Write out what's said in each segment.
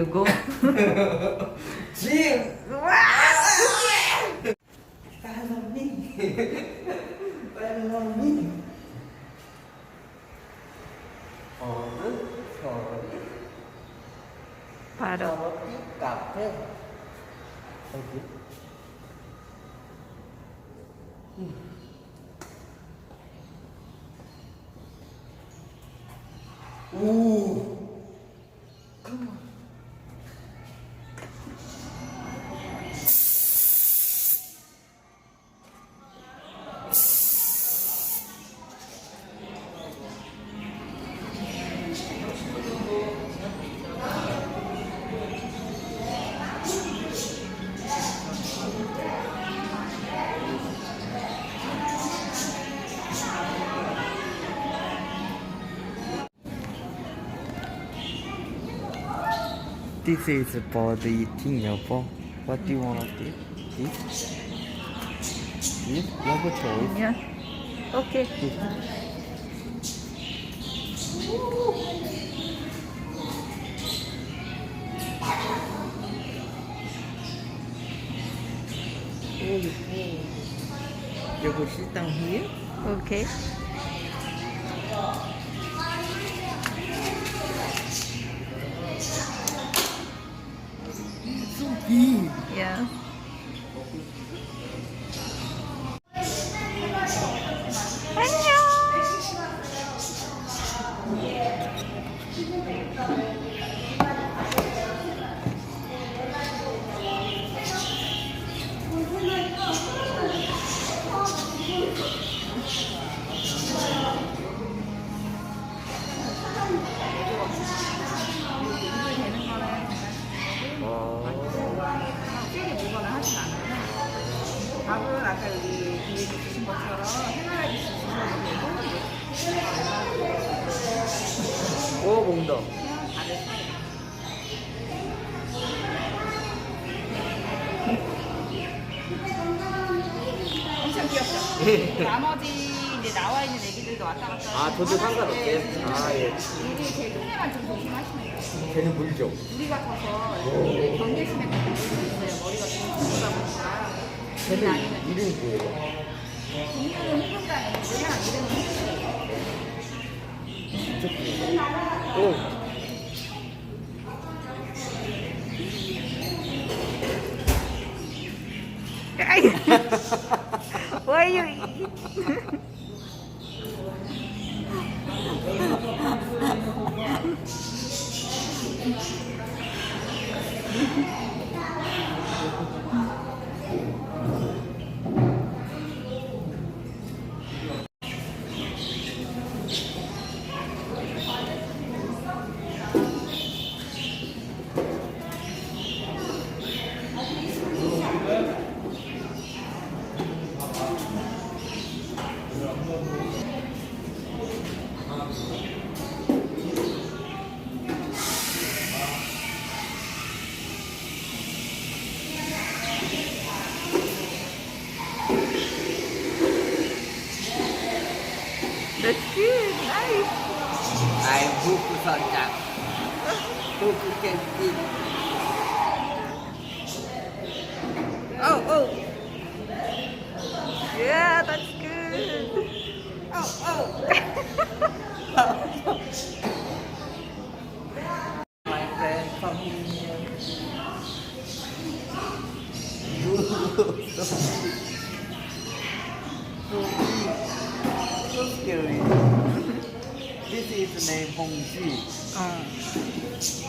you go? Jim! Follow me. Follow me. Sorry. 바로 카페. 어디? 오. This is for the eating, 여보. What do you want to eat? This? This? 여보 choice. yeah. Okay. 여보 sit down here. Okay. So big. Yeah. 확실히 뭐거나 하진 않아요. 밥은 아까 여기 뒤에 주신 것처럼 해나라기 주셔도 되고 오, 먹는다. 엄청 귀엽죠? 나머지 이제 나와 있는 애기들도 왔다 갔다 아, 저도 상관없어요? 아, 예. 우리 제 흉내만 좀 조심하시면 돼요. 걔는 물죠. 물이 같아서 경계심에 물이 있어요. 머리가 좀 굵다 보니까. 걔는 아니면 이름이 뭐예요? 종류는 해본다는 애들이랑 이름은 진짜 귀여워. 오. Why you eat? That's good. Nice. I'm 후쿠 선장. 후쿠 캔디. Oh, oh. Yeah, that's good. My friend come here. So scary. This is name Hongji. Oh.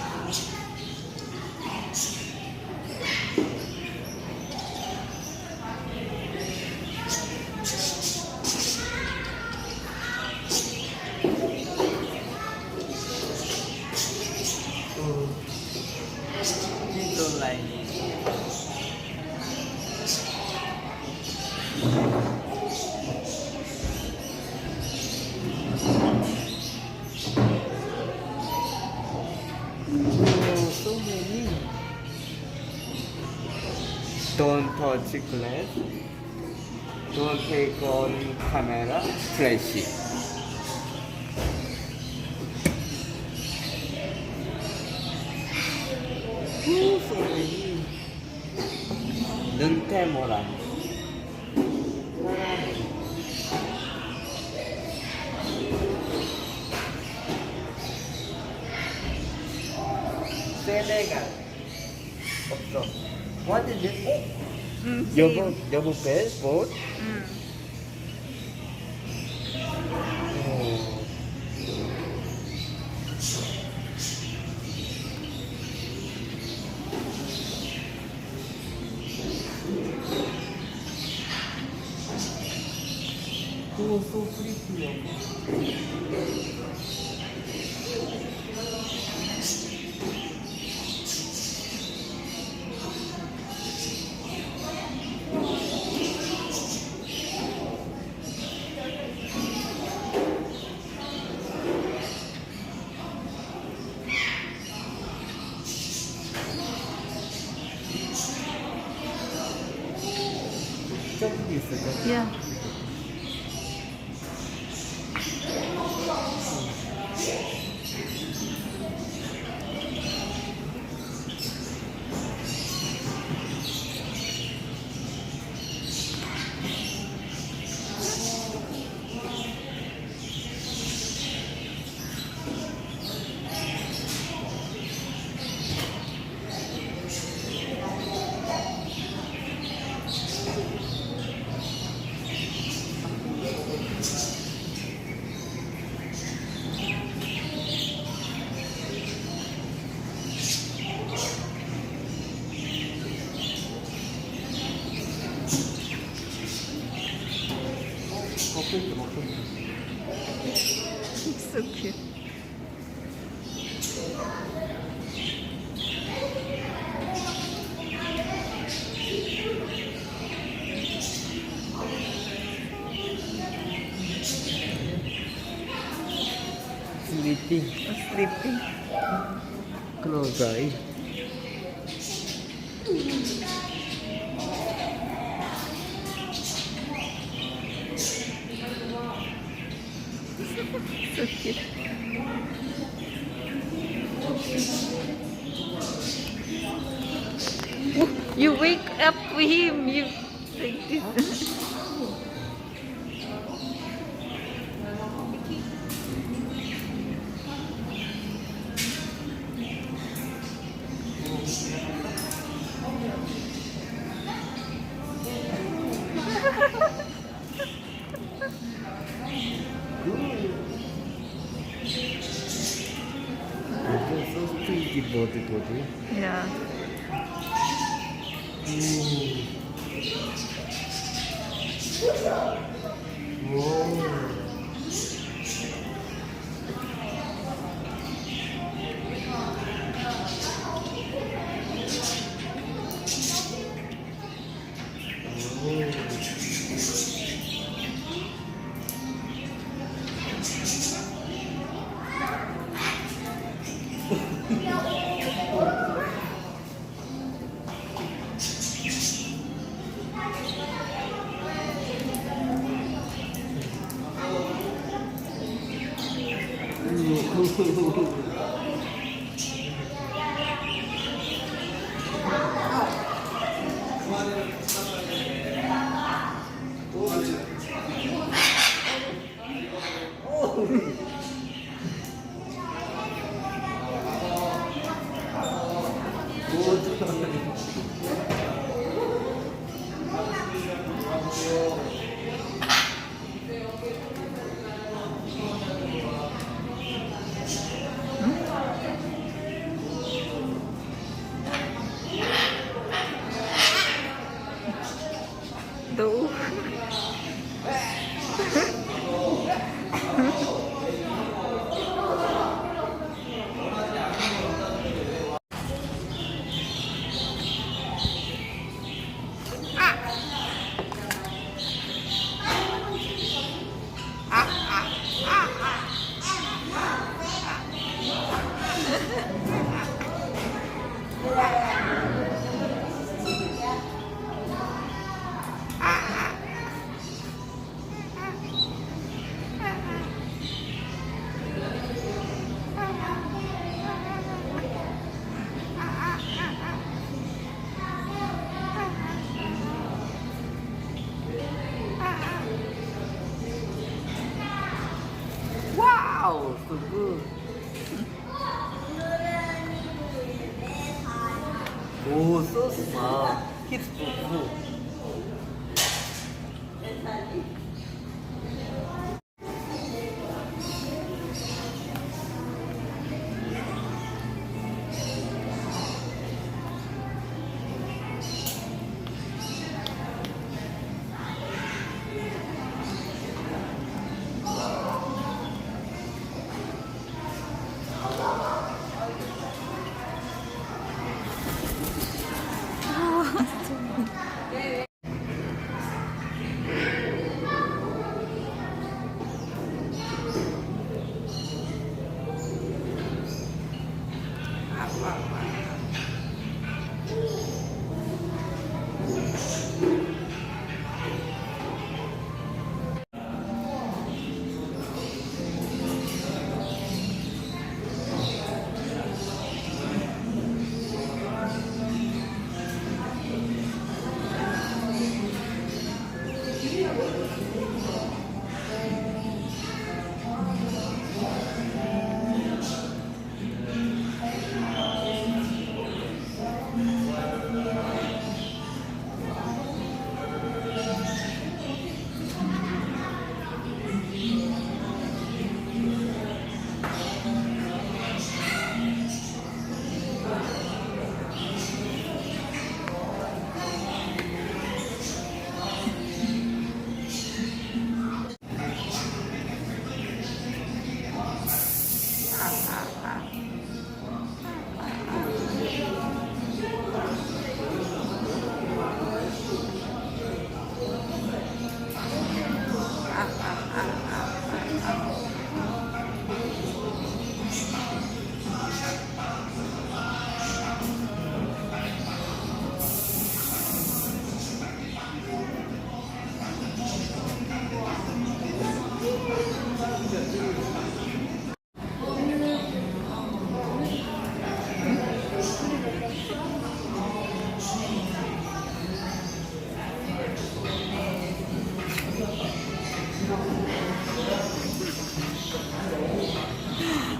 Please don't like me. Oh, so many. Don't touch glass. Don't take on camera. Flashy. 소리. 능태모란. 세네갈. 없어. What is it? same. 여보 passport? Oh, so pretty. 저기 있어, 저기. Yeah. 먹고 있어. It's so cute. Sleeping. Sleeping. Close eye. So cute. You wake up him. You like this. 이거 소스트이지 버드거든. Yeah. 오. No. Oh, so smart. He's full.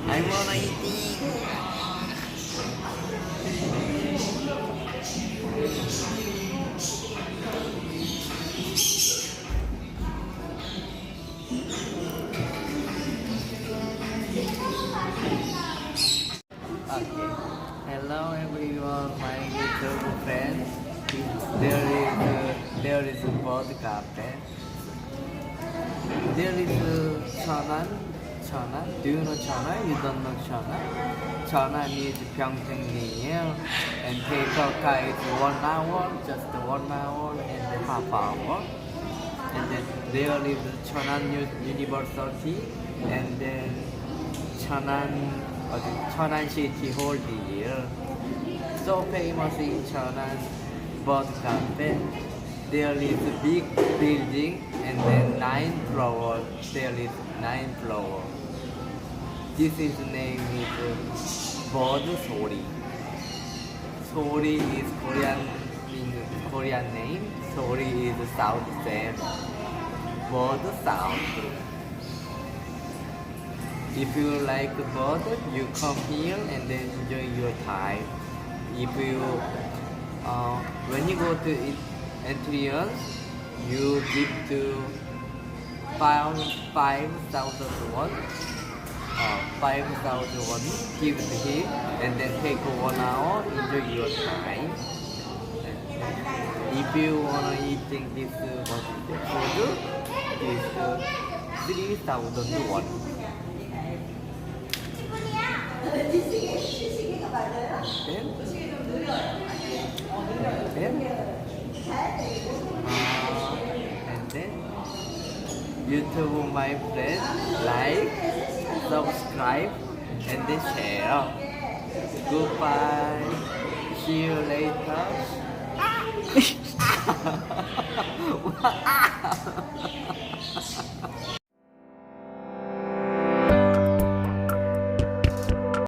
I wanna eat it. Okay. Hello everyone, my YouTube friends. There is a bird cafe. There is Cheonan. Cheonan. Do you know Cheonan? You don't know Cheonan? Cheonan is Pyeongtaek near and take a car is 1 hour, just 1 hour and a half hour. And then there is Cheonan University and then Cheonan City Hall here. So famous in Cheonan bird cafe. There is a big building and then 9 floors. There is 9 floors. This is name is bird Sori. Sori is Korean name. Sori is sound same. Bird sound. If you like bird, you come here and then enjoy your time. If you when you go to entrance, you give to 5,000 won. 5,000 won, give to him, and then take 1 hour, enjoy your time. If you wanna eating this food, is 3,000 won. Then, and then YouTube my friend like, subscribe, and then share. Goodbye. See you later.